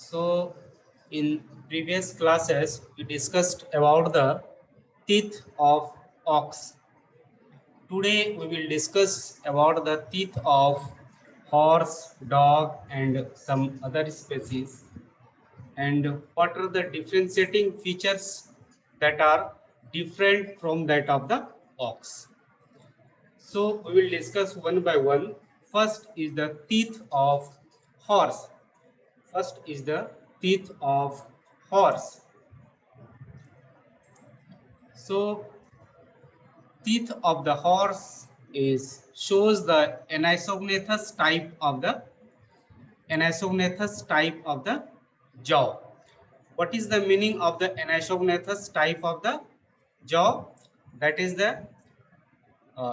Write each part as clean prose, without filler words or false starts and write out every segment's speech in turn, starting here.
So, in previous classes, we discussed about the teeth of ox. Today, we will discuss about the teeth of horse, dog, and some other species, and what are the differentiating features that are different from that of the ox. So, we will discuss one by one. First is the teeth of horse. First is the teeth of horse. So teeth of the horse is shows the anisognathous type of the jaw. What is the meaning of the anisognathous type of the jaw? That is the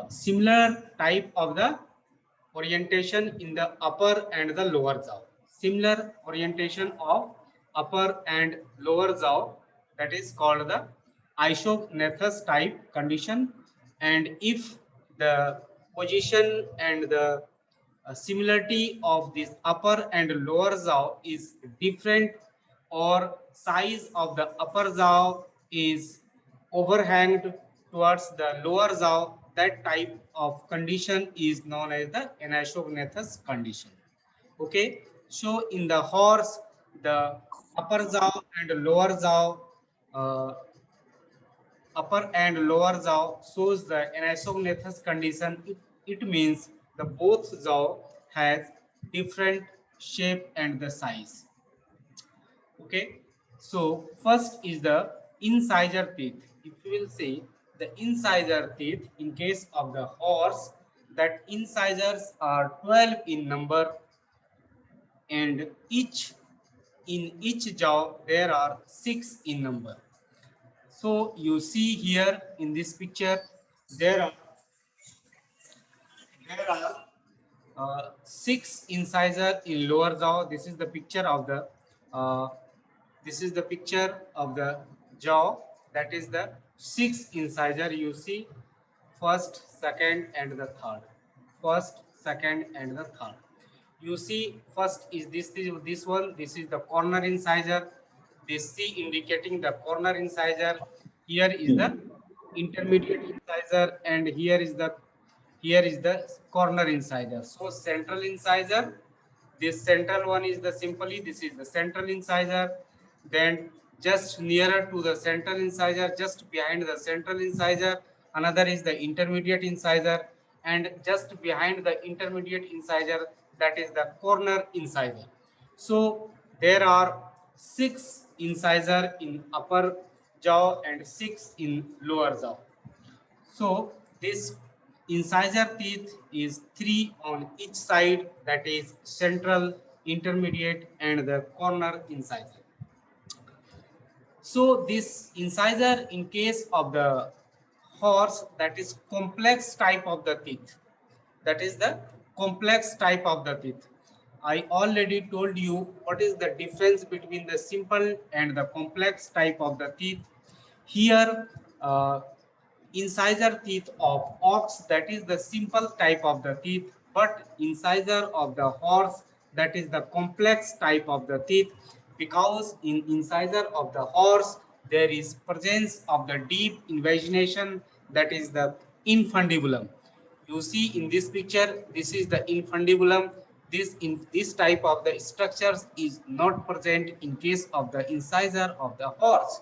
similar type of the orientation in the upper and the lower jaw. Similar orientation of upper and lower jaw, that is called the isognathous type condition. And if the position and the similarity of this upper and lower jaw is different, or size of the upper jaw is overhanged towards the lower jaw, that type of condition is known as the anisognathous condition. Okay, so in the horse, the upper jaw and lower jaw, uh, upper and lower jaw shows the anisognathous condition. It means the both jaw has different shape and the size. Okay, so first is the incisor teeth. If you will see the incisor teeth in case of the horse, that incisors are 12 in number, and each jaw there are 6 in number. So you see here in this picture there are there are 6 incisor in lower jaw. This is the picture of the uh, jaw. That is the 6 incisor. You see first, second, and the third. First, second, and the third. You see first is this one. This is the corner incisor. This C indicating the corner incisor. Here is the intermediate incisor, and here is the corner incisor. So central incisor, this central one is the simply this is the central incisor. Then just nearer to the central incisor, just behind the central incisor, another is the intermediate incisor, and just behind the intermediate incisor, that is the corner incisor. So there are 6 incisor in upper jaw and 6 in lower jaw. So this incisor teeth is 3 on each side, that is central, intermediate, and the corner incisor. So this incisor in case of the horse, that is complex type of the teeth. That is the complex type of the teeth. I already told you what is the difference between the simple and the complex type of the teeth. Here, incisor teeth of ox, that is the simple type of the teeth, but incisor of the horse, that is the complex type of the teeth, because in incisor of the horse there is presence of the deep invagination, that is the infundibulum. You see in this picture, this is the infundibulum. This type of the structures is not present in case of the incisor of the horse.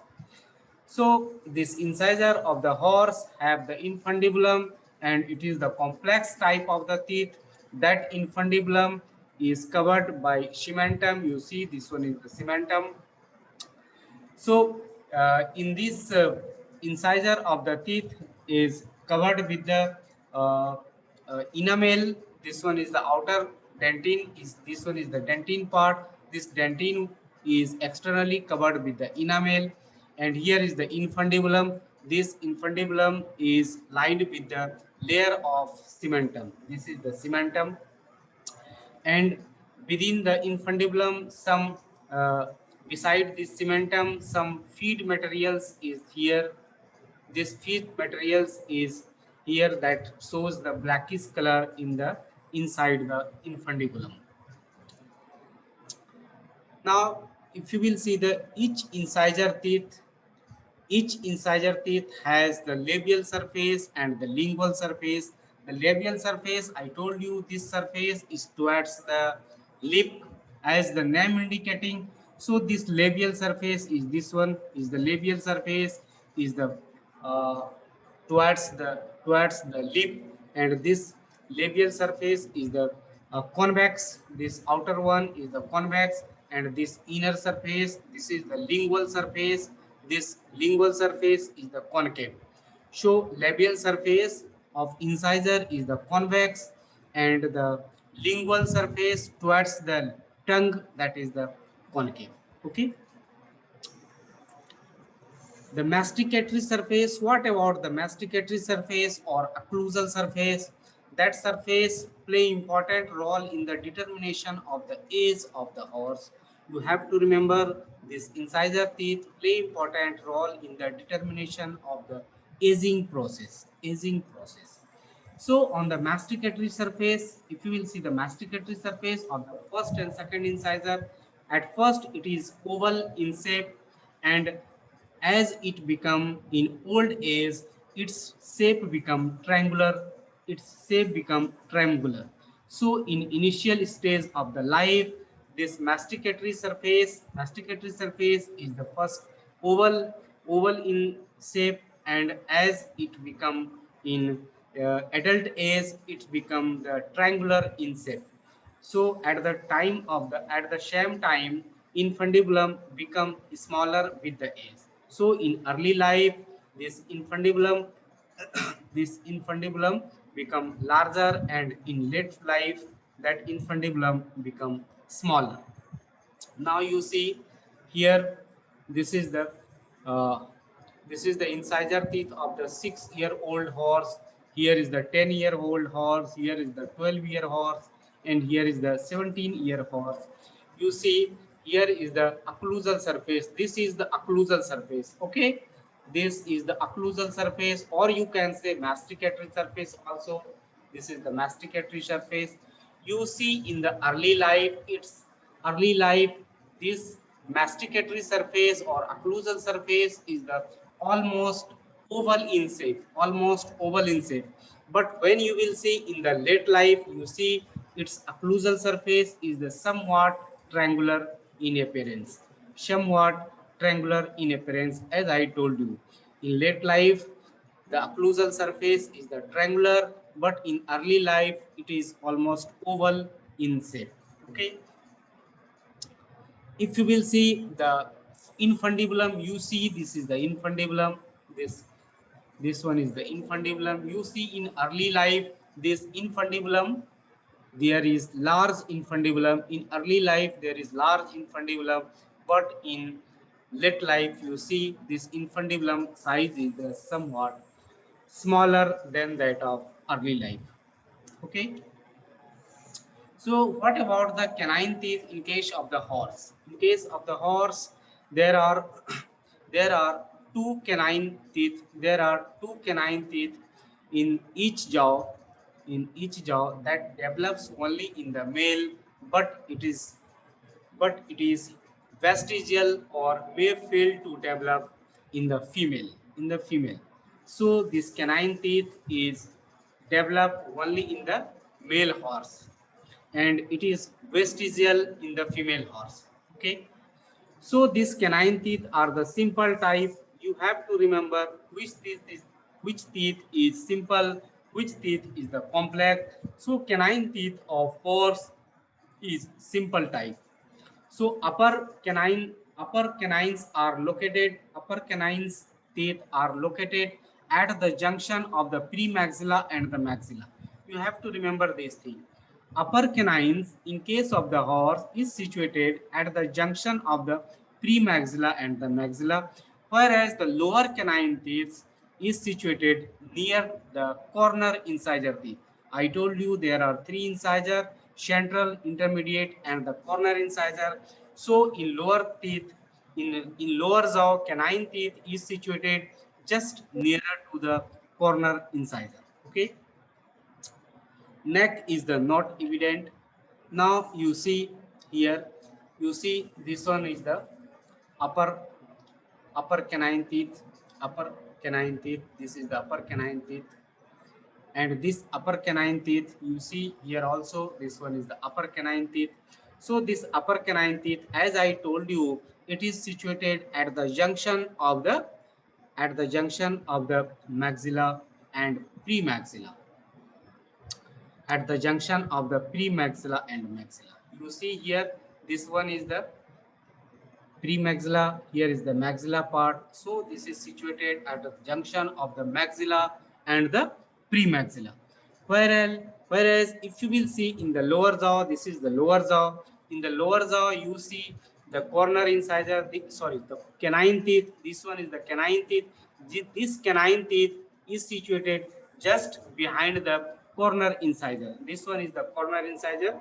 So this incisor of the horse have the infundibulum, and it is the complex type of the teeth. That infundibulum is covered by cementum. You see this one is the cementum. So in this incisor of the teeth is covered with the uh, enamel. This one is the outer dentine. This one is the dentine part. This dentine is externally covered with the enamel, and here is the infundibulum. This infundibulum is lined with the layer of cementum. This is the cementum, and within the infundibulum some beside this cementum some feed materials is here. This feed materials is here, that shows the blackish color in the inside the infundibulum. Now if you will see the each incisor teeth has the labial surface and the lingual surface. The labial surface, I told you, this surface is towards the lip as the name indicating. So this labial surface is this one, is the labial surface, is the uh, towards the lip, and this labial surface is the convex. This outer one is the convex, and this inner surface, this is the lingual surface. This lingual surface is the concave. So labial surface of incisor is the convex, and the lingual surface towards the tongue, that is the concave. Okay. The masticatory surface, what about the masticatory surface or occlusal surface? That surface play important role in the determination of the age of the horse. You have to remember this incisor teeth play important role in the determination of the aging process. Aging process. So on the masticatory surface, if you will see the masticatory surface of the first and second incisor, at first it is oval in shape, and as it become in old age, its shape become triangular. So in initial stage of the life, this masticatory surface is the first oval, oval in shape, and as it become in adult age, it become the triangular in shape. So at the same time, infundibulum become smaller with the age. So in early life, this infundibulum this infundibulum become larger, and in late life that infundibulum become smaller. Now you see here, this is the uh, incisor teeth of the 6-year-old horse. Here is the 10-year-old horse, here is the 12-year horse, and here is the 17-year horse. You see here is the occlusal surface. This is the occlusal surface. Okay, this is the occlusal surface, or you can say masticatory surface also. This is the masticatory surface. You see in the early life, this masticatory surface or occlusal surface is the almost oval in shape. But when you will see in the late life, you see its occlusal surface is the somewhat triangular in appearance. Somewhat triangular in appearance, as I told you. In late life, the occlusal surface is the triangular, but in early life, it is almost oval in shape. Okay. If you will see the infundibulum, you see this is the infundibulum. This one is the infundibulum. You see in early life, this infundibulum, there is large infundibulum. In early life, there is large infundibulum, but in late life, you see this infundibulum size is somewhat smaller than that of early life. Okay. So what about the canine teeth in case of the horse? In case of the horse, there are there are two canine teeth. There are two canine teeth in each jaw, that develops only in the male, but it is vestigial or may fail to develop in the female. So this canine teeth is developed only in the male horse, and it is vestigial in the female horse. Okay. So these canine teeth are the simple type. You have to remember which teeth is simple, which teeth is the complex. So canine teeth of horse is simple type. So upper canines are located. Upper canines teeth are located at the junction of the premaxilla and the maxilla. You have to remember this thing. Upper canines, in case of the horse, is situated at the junction of the premaxilla and the maxilla, whereas the lower canine teeth is situated near the corner incisor teeth. I told you there are three incisor: central, intermediate, and the corner incisor. So in lower teeth, in lower jaw, canine teeth is situated just nearer to the corner incisor. Okay. Neck is the not evident. Now you see here, You see this one is the upper upper canine teeth, upper canine teeth. This is the upper canine teeth, and this upper canine teeth, you see here also, this one is the upper canine teeth. So this upper canine teeth, as I told you, it is situated at the junction of the maxilla and premaxilla, at the junction of the premaxilla and maxilla. You see here, this one is the premaxilla, here is the maxilla part. So this is situated at the junction of the maxilla and the premaxilla. Whereas if you will see in the lower jaw, this is the lower jaw. In the lower jaw you see the corner incisor, the canine teeth. This one is the canine teeth. This canine teeth is situated just behind the corner incisor. This one is the corner incisor.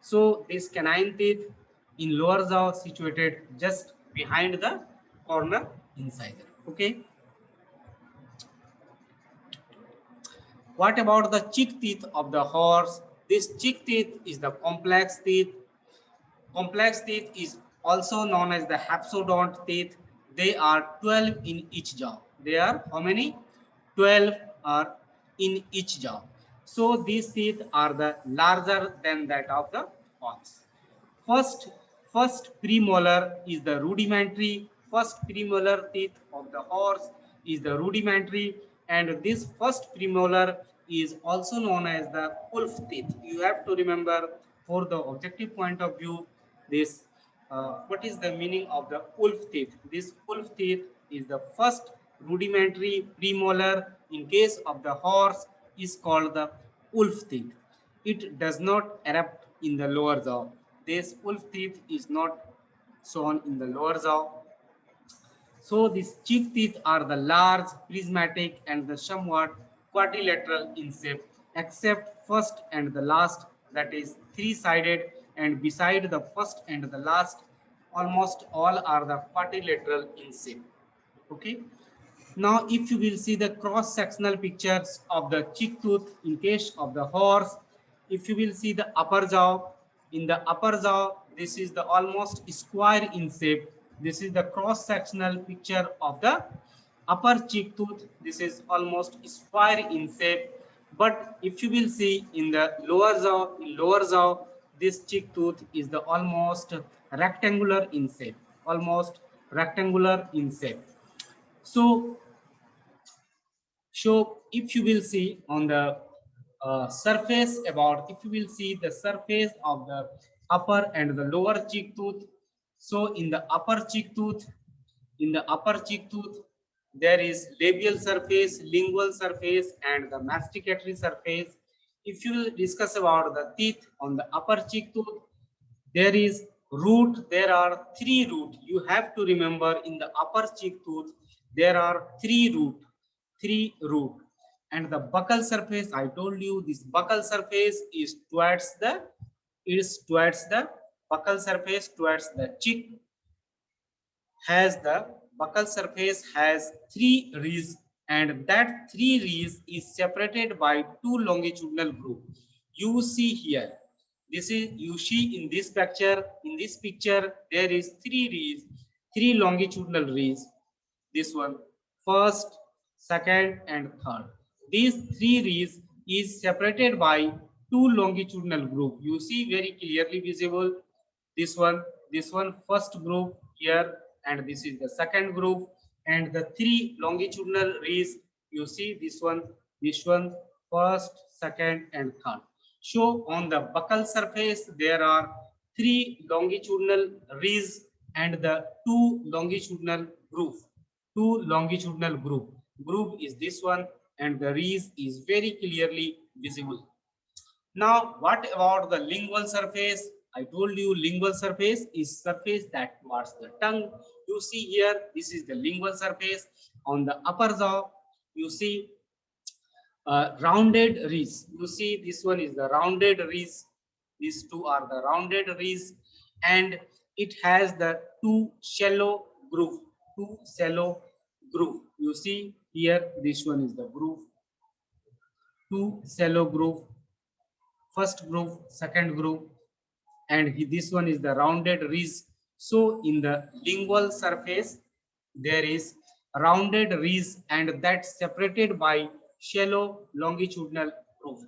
So this canine teeth in lower jaw situated just behind the corner incisor. Okay. What about the cheek teeth of the horse? This cheek teeth is the complex teeth. Complex teeth is also known as the hypsodont teeth. They are 12 in each jaw. They are how many? 12 are in each jaw. So these teeth are the larger than that of the horse. First, first premolar is the rudimentary. First premolar teeth of the horse is the rudimentary, and this first premolar is also known as the wolf teeth. You have to remember, for the objective point of view, this what is the meaning of the wolf teeth? This wolf teeth is the first rudimentary premolar in case of the horse is called the wolf teeth. It does not erupt in the lower jaw. This wolf teeth is not shown in the lower jaw. So these cheek teeth are the large, prismatic, and the somewhat quadrilateral in shape, except first and the last, that is three-sided, and beside the first and the last, almost all are the quadrilateral in shape. Okay. Now, if you will see the cross-sectional pictures of the cheek tooth in case of the horse, if you will see the upper jaw, in the upper jaw, this is the almost square in shape. This is the cross-sectional picture of the upper cheek tooth. This is almost square in shape. But if you will see in the lower jaw, this cheek tooth is the almost rectangular in shape, almost rectangular in shape. So if you will see on the surface, about if you will see the surface of the upper and the lower cheek tooth. So in the upper cheek tooth, there is labial surface, lingual surface, and the masticatory surface. If you will discuss about the teeth on the upper cheek tooth, there is root. There are three root. You have to remember, in the upper cheek tooth there are three root. And the buccal surface, I told you, this buccal surface is towards the buccal surface towards the cheek, has the buccal surface has three rees, and that three rees is separated by two longitudinal groups. You see here, this is, you see in this picture there is three rees, three longitudinal rees. This one, first, second, and third. These three rees is separated by two longitudinal group. You see very clearly visible, this one first group here, and this is the second group, and the three longitudinal rees, you see this one first, second, and third. So on the buccal surface there are three longitudinal rees and the two longitudinal group is this one, and the rees is very clearly visible. Now, what about the lingual surface? I told you lingual surface is surface that towards the tongue. You see here, this is the lingual surface. On the upper jaw, you see rounded rees. You see this one is the rounded rees. These two are the rounded rees, and it has the two shallow groove. Two shallow groove. You see here, this one is the groove. Two shallow groove. First groove, second groove. and this one is the rounded ridge. So in the lingual surface, there is rounded ridge and that's separated by shallow longitudinal groove.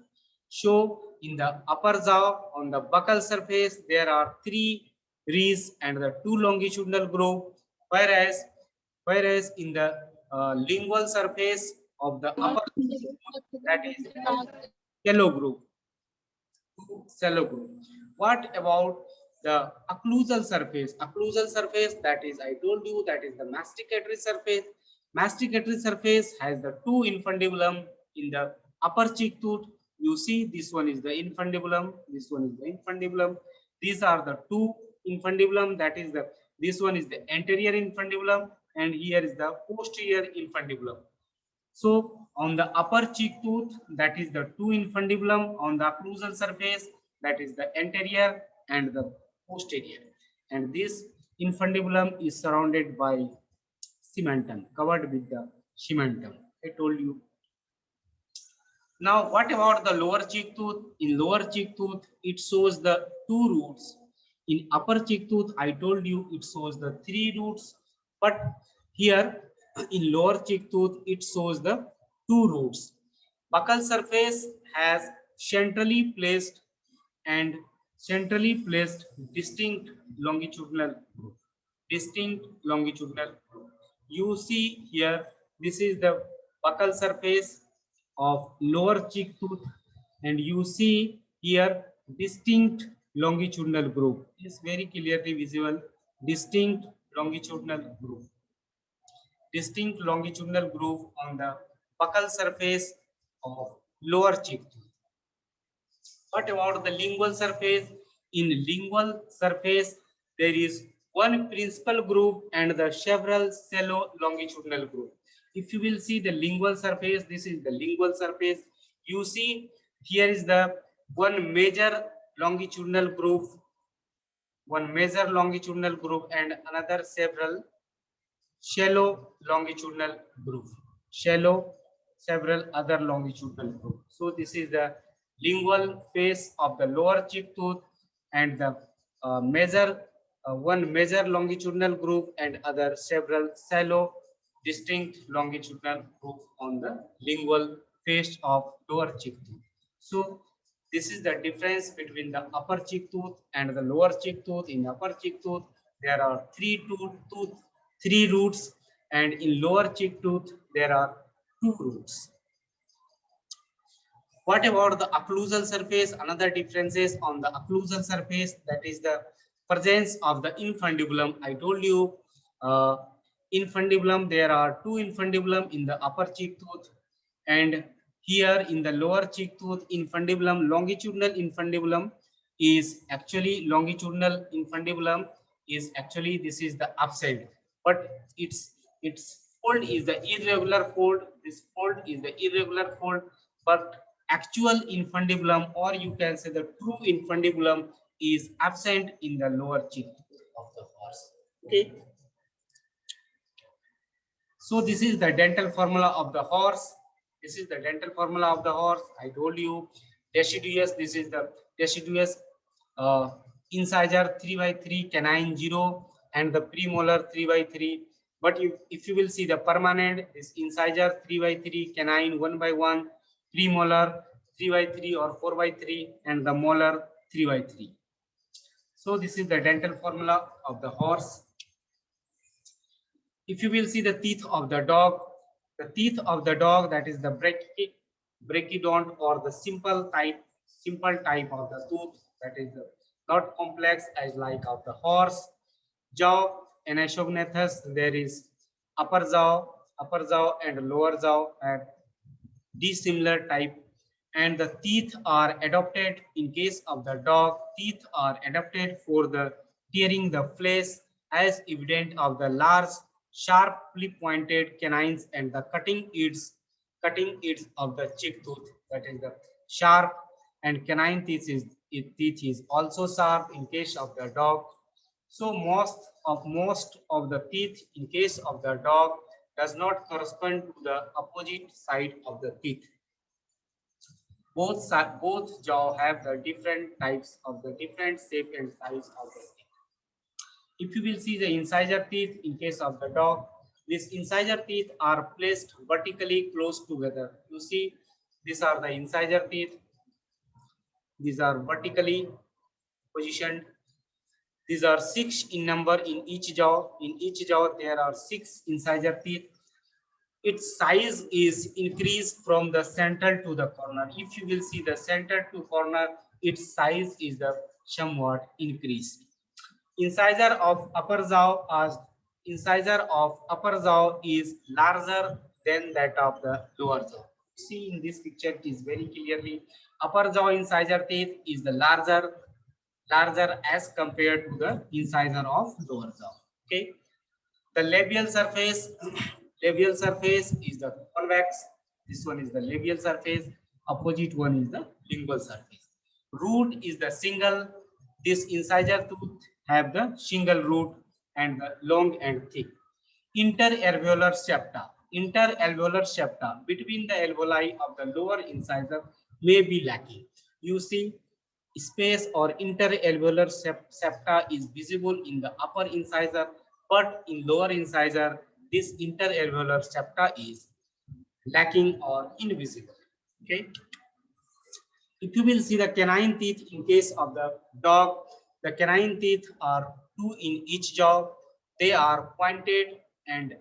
So in the upper jaw on the buccal surface, there are three ridges and the two longitudinal groove, whereas in the lingual surface of the upper, that is shallow groove. Shallow groove. What about the occlusal surface? Occlusal surface, that is, I told you, that is the masticatory surface. Masticatory surface has the two infundibulum in the upper cheek tooth. You see, this one is the infundibulum, this one is the infundibulum. These are the two infundibulum. That is the, this one is the anterior infundibulum, and here is the posterior infundibulum. So on the upper cheek tooth, that is the two infundibulum. On the occlusal surface, that is the anterior and the posterior. And this infundibulum is surrounded by cementum, covered with the cementum. I told you. Now, what about the lower cheek tooth? In lower cheek tooth, it shows the two roots. In upper cheek tooth, I told you it shows the three roots. But here, in lower cheek tooth, it shows the two roots. Buccal surface has centrally placed and centrally placed distinct longitudinal groove. Distinct longitudinal groove. You see here, this is the buccal surface of lower cheek tooth, and you see here distinct longitudinal groove is very clearly visible. Distinct longitudinal groove. Distinct longitudinal groove on the buccal surface of lower cheek tooth. What about the lingual surface? In lingual surface, there is one principal groove and the several shallow longitudinal groove. If you will see the lingual surface, this is the lingual surface. You see here is the one major longitudinal groove, and another several shallow longitudinal groove. Shallow, several other longitudinal groove. So this is the lingual face of the lower cheek tooth, and the one major longitudinal groove and other several shallow distinct longitudinal groove on the lingual face of lower cheek tooth. So this is the difference between the upper cheek tooth and the lower cheek tooth. In upper cheek tooth, there are three roots, and in lower cheek tooth, there are two roots. What about the occlusal surface? Another differences on the occlusal surface, that is the presence of the infundibulum. I told you, infundibulum, there are two infundibulum in the upper cheek tooth, and here in the lower cheek tooth, infundibulum, longitudinal infundibulum is actually this is the upside, but its fold is the irregular fold. This fold is the irregular fold, but actual infundibulum, or you can say the true infundibulum, is absent in the lower cheek of the horse. Okay. So this is the dental formula of the horse. This is the dental formula of the horse. I told you deciduous. This is the deciduous incisor 3/3, canine 0, and the premolar 3/3. But if you will see the permanent, this incisor 3/3, canine 1/1, premolar 3/3 or 4/3, and the molar 3/3. So this is the dental formula of the horse. If you will see the teeth of the dog, that is the brachydont, or the simple type of the tooth, that is not complex as like of the horse. Jaw, Anaphognathus, there is upper jaw and lower jaw, and dissimilar type. And the teeth are adopted in case of the dog. Teeth are adapted for the tearing the flesh, as evident of the large sharply pointed canines and the cutting edge of the cheek tooth, that is the sharp, and canine teeth is also sharp in case of the dog. So most of the teeth in case of the dog does not correspond to the opposite side of the teeth. both jaw have the different types of the different shape and size of the teeth. If you will see the incisor teeth in case of the dog, these incisor teeth are placed vertically close together. You see, these are the incisor teeth. These are vertically positioned. These are 6 in number in each jaw. In each jaw, there are 6 incisor teeth. Its size is increased from the center to the corner. If you will see the center to corner, its size is the somewhat increased. Incisor of upper jaw as incisor of upper jaw is larger than that of the lower jaw. See in this picture it is very clearly upper jaw incisor teeth is the larger as compared to the incisor of lower jaw. Okay, the labial surface is the convex. This one is the labial surface. Opposite one is the lingual surface. Root is the single. This incisor tooth have the single root and the long and thick. Interalveolar septa. Interalveolar septa between the alveoli of the lower incisor may be lacking. You see, space or interalveolar septa is visible in the upper incisor, but in lower incisor, this interalveolar septa is lacking or invisible. Okay. If you will see the canine teeth in case of the dog, the canine teeth are 2 in each jaw. They are pointed and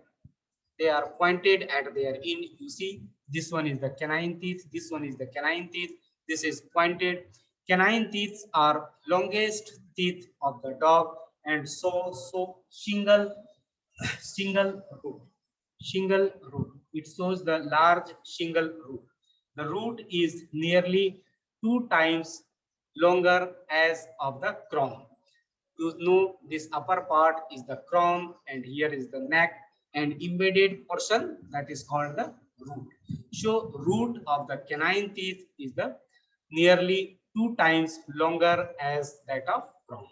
they are pointed at their end. You see, this one is the canine teeth, this one is the canine teeth, this is pointed. Canine teeth are longest teeth of the dog and so single root. Single root. It shows the large single root. The root is nearly 2 times longer as of the crown. You know this upper part is the crown and here is the neck and embedded portion that is called the root. So root of the canine teeth is the nearly 2 times longer as that of crown.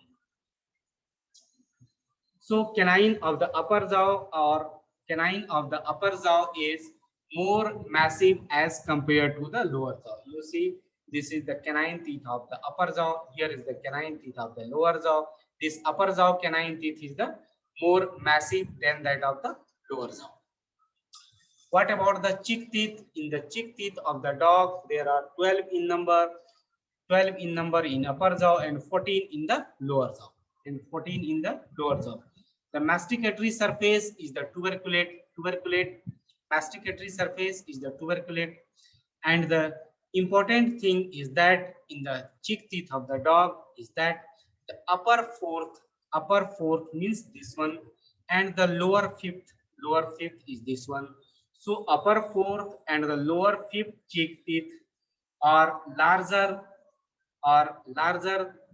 So canine of the upper jaw or canine of the upper jaw is more massive as compared to the lower jaw. You see, this is the canine teeth of the upper jaw. Here is the canine teeth of the lower jaw. This upper jaw canine teeth is the more massive than that of the lower jaw. What about the cheek teeth? In the cheek teeth of the dog, there are 12 in number. 12 in number in upper jaw and 14 in the lower jaw. And 14 in the lower jaw. The masticatory surface is the tuberculate. Masticatory surface is the tuberculate. And the important thing is that in the cheek teeth of the dog is that the upper fourth means this one, and the lower fifth is this one. So upper fourth and the lower fifth cheek teeth are larger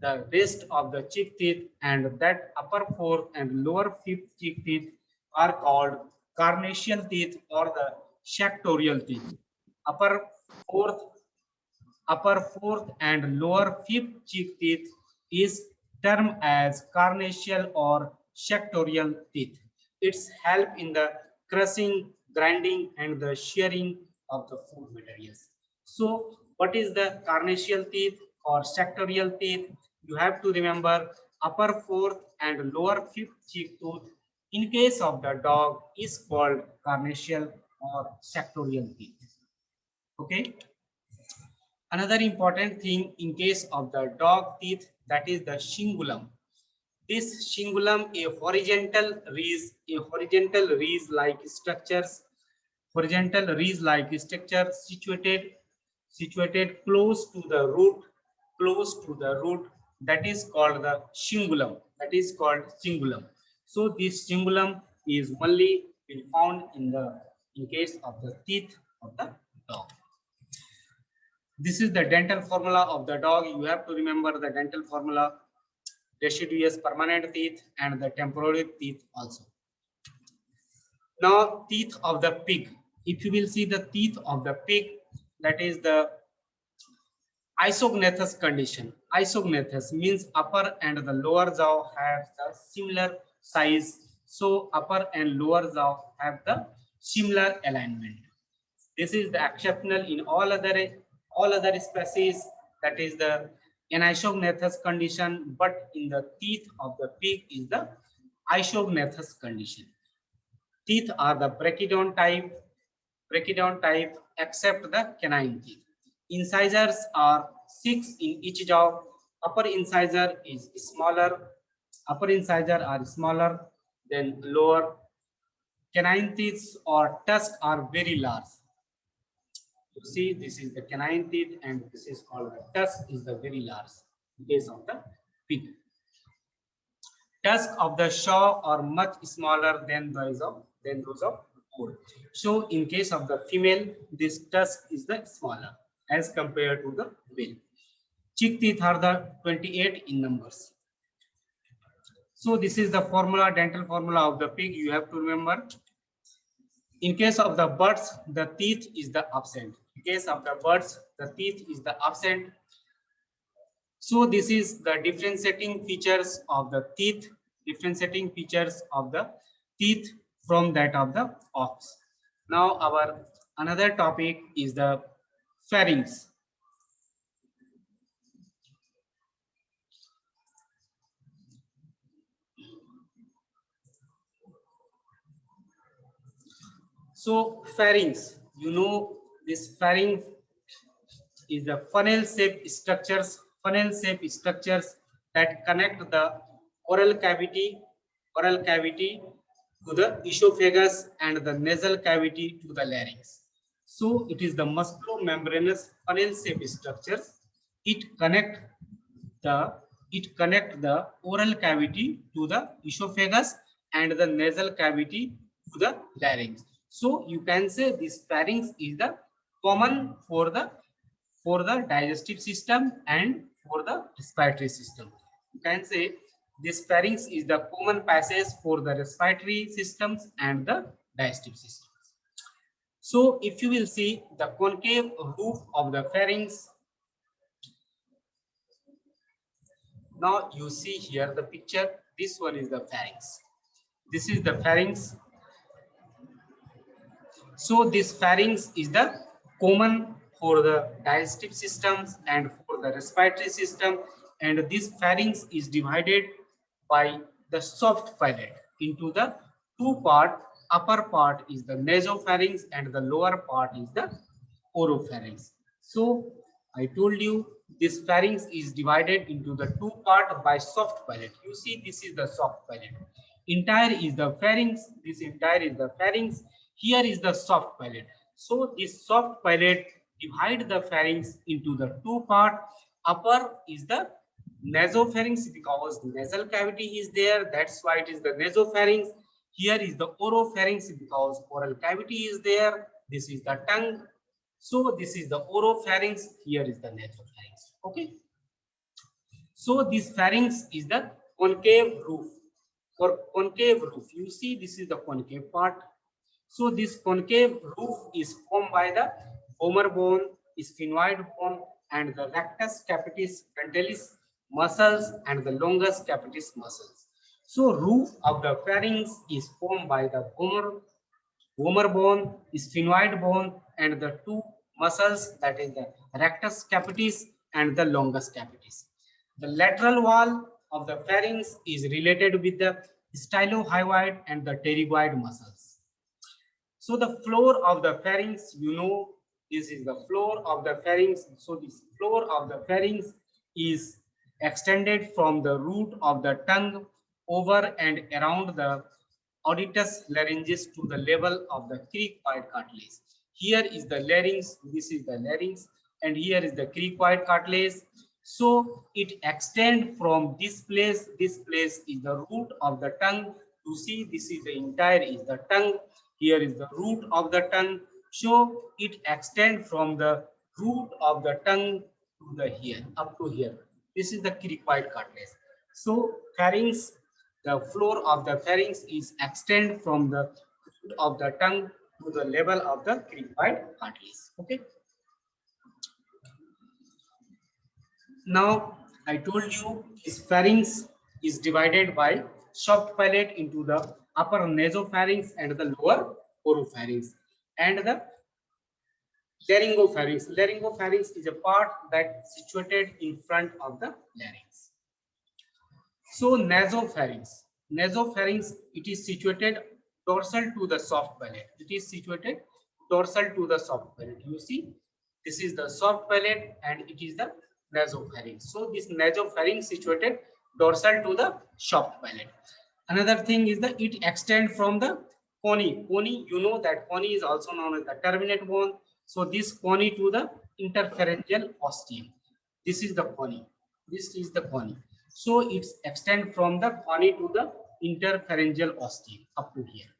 the rest of the cheek teeth, and that upper fourth and lower fifth cheek teeth are called carnassial teeth or the sectorial teeth. Upper fourth, upper fourth and lower fifth cheek teeth is termed as carnassial or sectorial teeth. It's help in the crushing, grinding, and the shearing of the food materials. So, what is the carnassial teeth or sectorial teeth? You have to remember upper fourth and lower fifth cheek tooth in case of the dog is called carnassial or sectorial teeth. Okay. Another important thing in case of the dog teeth, that is the cingulum. This cingulum, a horizontal ridge-like structure situated close to the root, that is called the cingulum. So this cingulum is only found in case of the teeth of the dog. This is the dental formula of the dog. You have to remember the dental formula: deciduous permanent teeth and the temporary teeth also. Now, teeth of the pig. If you will see the teeth of the pig, that is the isognathous condition. Isognathous means upper and the lower jaw have the similar size. So upper and lower jaw have the similar alignment. This is the exceptional in all all other species, that is the anisognatous condition, but in the teeth of the pig is the isognatous condition. Teeth are the brachydont type except the canine teeth. Incisors are 6 in each jaw. Upper incisor is smaller. Upper incisor are smaller than lower. Canine teeth or tusks are very large. You see, this is the canine teeth and this is called the tusk is the very large in case of the pig. Tusk of the jaw are much smaller than those of bull. So in case of the female, this tusk is the smaller as compared to the male. Cheek teeth are the 28 in numbers. So this is the formula, dental formula of the pig. You have to remember. In case of the birds, the teeth is the absent. In case of the birds, the teeth is the absent. So this is the differentiating features of the teeth, differentiating features of the teeth from that of the ox. Now our another topic is the pharynx. So pharynx, you know, this pharynx is the funnel-shaped structures that connect the oral cavity to the esophagus and the nasal cavity to the larynx. So it is the musculomembranous funnel-shaped structures. It connect the oral cavity to the esophagus and the nasal cavity to the larynx. So you can say this pharynx is the common for the digestive system and for the respiratory system. You can say this pharynx is the common passage for the respiratory systems and the digestive systems. So if you will see the concave roof of the pharynx, now you see here the picture, this one is the pharynx. This is the pharynx. So this pharynx is the common for the digestive systems and for the respiratory system, and this pharynx is divided by the soft palate into the two part. Upper part is the nasopharynx and the lower part is the oropharynx. So I told you this pharynx is divided into the two part by soft palate. You see, this is the soft palate. Entire is the pharynx. This entire is the pharynx. Here is the soft palate. So this soft palate divide the pharynx into the two part. Upper is the nasopharynx because nasal cavity is there. That's why it is the nasopharynx. Here is the oropharynx because oral cavity is there. This is the tongue. So this is the oropharynx. Here is the nasopharynx. Okay. So this pharynx is the concave roof. For concave roof, you see this is the concave part. So this concave roof is formed by the vomer bone, sphenoid bone, and the rectus capitis frontalis muscles and the longus capitis muscles. So roof of the pharynx is formed by the vomer bone, sphenoid bone, and the two muscles, that is the rectus capitis and the longus capitis. The lateral wall of the pharynx is related with the stylohyoid and the pterygoid muscles. So the floor of the pharynx, you know, this is the floor of the pharynx. So this floor of the pharynx is extended from the root of the tongue over and around the auditus larynx to the level of the cricoid cartilage. Here is the larynx, this is the larynx, and here is the cricoid cartilage. So it extends from this place is the root of the tongue. You see, this is the entire is the tongue. Here is the root of the tongue. So it extends from the root of the tongue to the here, up to here. This is the cricoid cartilage. So pharynx, the floor of the pharynx is extend from the root of the tongue to the level of the cricoid cartilage. Okay. Now I told you this pharynx is divided by soft palate into the upper nasopharynx and the lower oropharynx, and the Laryngopharynx. Laryngopharynx is a part that situated in front of the larynx. So nasopharynx. Nasopharynx, it is situated dorsal to the soft palate. It is situated dorsal to the soft palate. You see, this is the soft palate and it is the nasopharynx. So this nasopharynx situated dorsal to the soft palate. Another thing is that it extends from the cony. Cony, you know that cony is also known as the terminate bone. So this cony to the interpharyngeal ostium. This is the cony. This is the cony. So it's extend from the cony to the interpharyngeal ostium up to here.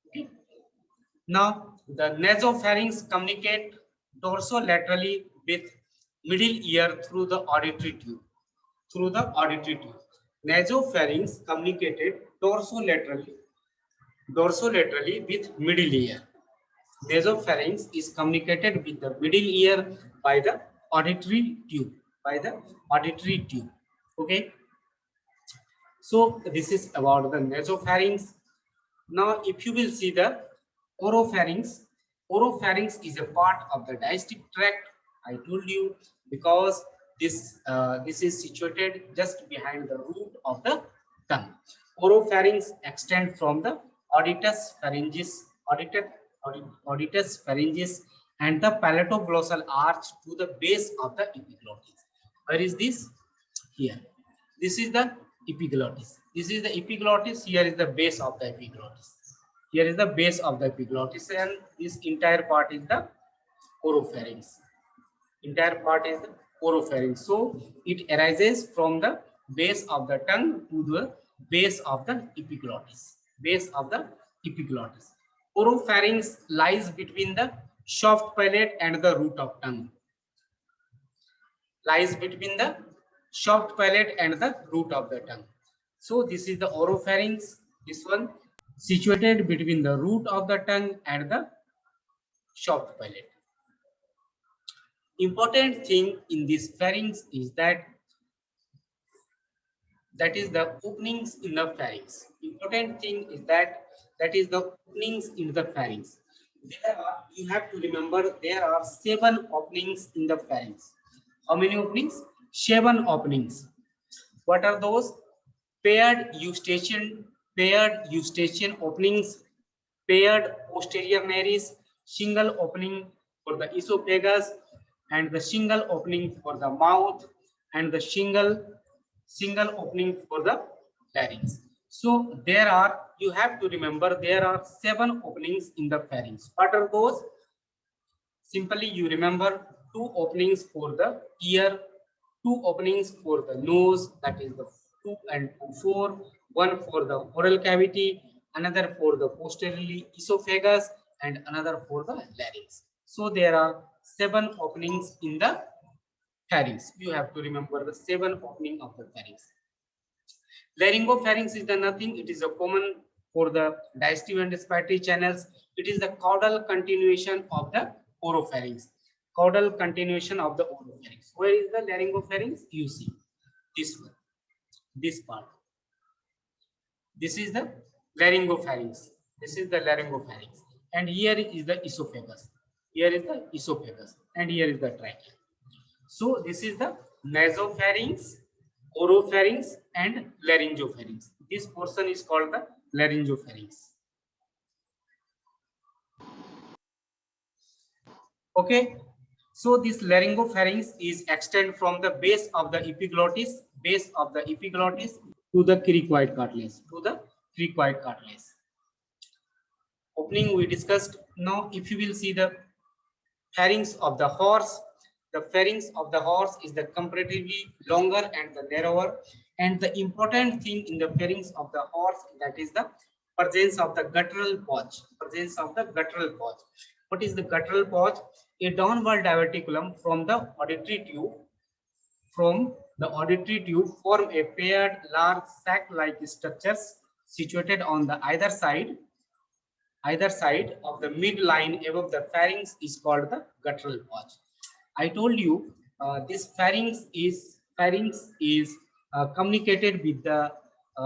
Okay. Now the nasopharynx communicate dorsolaterally with middle ear through the auditory tube. Through the auditory tube. Nasopharynx communicated dorsolaterally with middle ear. Nasopharynx is communicated with the middle ear by the auditory tube. By the auditory tube. Okay. So this is about the nasopharynx. Now, if you will see the oropharynx, oropharynx is a part of the digestive tract. I told you because this is situated just behind the root of the tongue. Oropharynx extend from the auditus pharyngeus, auditus pharyngeus, and the palatoglossal arch to the base of the epiglottis. Where is this? Here. This is the epiglottis. This is the epiglottis. Here is the base of the epiglottis. Here is the base of the epiglottis, and this entire part is the oropharynx. Entire part is the oropharynx. So it arises from the base of the tongue to the base of the epiglottis. Base of the epiglottis. Oropharynx lies between the soft palate and the root of tongue. Lies between the soft palate and the root of the tongue. So this is the oropharynx. This one situated between the root of the tongue and the soft palate. Important thing in this pharynx is that is the openings in the pharynx. Important thing is that is the openings in the pharynx. You have to remember there are 7 openings in the pharynx. How many openings? 7 openings. What are those? Paired eustachian openings, paired posterior nares, single opening for the esophagus, and the single opening for the mouth, and the single opening for the larynx. So there are, you have to remember there are 7 openings in the pharynx. What are those? Simply you remember 2 openings for the ear, 2 openings for the nose, that is the 2 and 2, 4, one for the oral cavity, another for the posteriorly esophagus, and another for the larynx. So there are 7 openings in the pharynx. You have to remember the 7 opening of the pharynx. Laryngopharynx is the nothing. It is a common for the digestive and respiratory channels. It is the caudal continuation of the oropharynx. Caudal continuation of the oropharynx. Where is the laryngopharynx? You see this one, this part. This is the laryngopharynx. This is the laryngopharynx, and here is the esophagus. Here is the esophagus, and here is the trachea. So this is the nasopharynx, oropharynx, and laryngopharynx. This portion is called the laryngopharynx. Okay. So this laryngopharynx is extend from the base of the epiglottis, to the cricoid cartilage, Opening we discussed. Now, if you will see the pharynx of the horse, the pharynx of the horse is the comparatively longer and the narrower. And the important thing in the pharynx of the horse, that is the presence of the guttural pouch. What is the guttural pouch? A downward diverticulum from the auditory tube form a paired large sac-like structures situated on the either side of the midline above the pharynx is called the guttural pouch. I told you this pharynx is communicated with the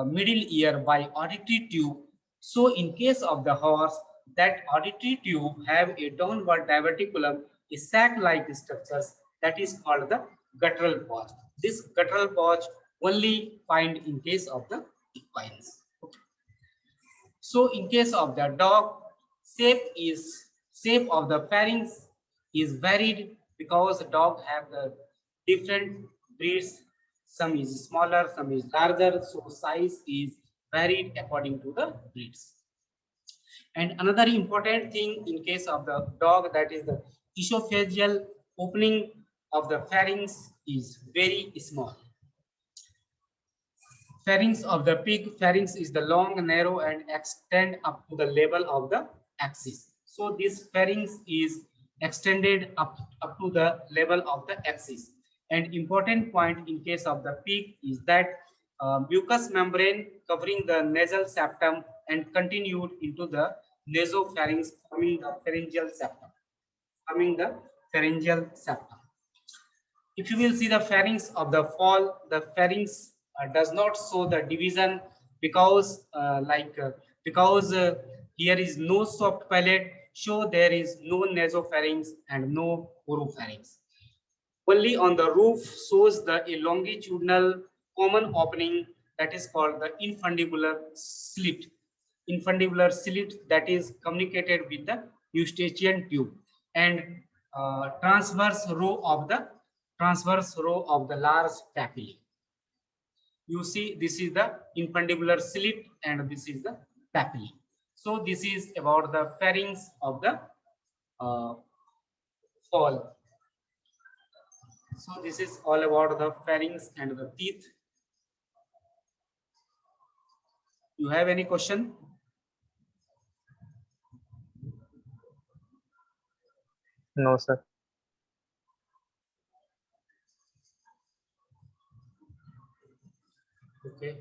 middle ear by auditory tube. So in case of the horse, that auditory tube have a downward diverticulum, a sac-like structures that is called the guttural pouch. This guttural pouch only find in case of the equines. So in case of the dog, shape of the pharynx is varied because the dog have the different breeds. Some is smaller, some is larger. So size is varied according to the breeds. And another important thing in case of the dog, that is the esophageal opening of the pharynx is very small. Pharynx of the pig, pharynx is the long, narrow, and extend up to the level of the axis. So this pharynx is extended up to the level of the axis. And important point in case of the pig is that mucous membrane covering the nasal septum and continued into the nasopharynx, forming the pharyngeal septum. If you will see the pharynx of the fall, the pharynx does not show the division because here is no soft palate, so there is no nasopharynx and no oropharynx. Only on the roof shows the longitudinal common opening that is called the infundibular slit. Infundibular slit that is communicated with the eustachian tube, and transverse row of the large papillae. You see, this is the infundibular slit and this is the papillae. So this is about the pharynx of the fall. So this is all about the pharynx and the teeth. You have any question? No, sir. Okay.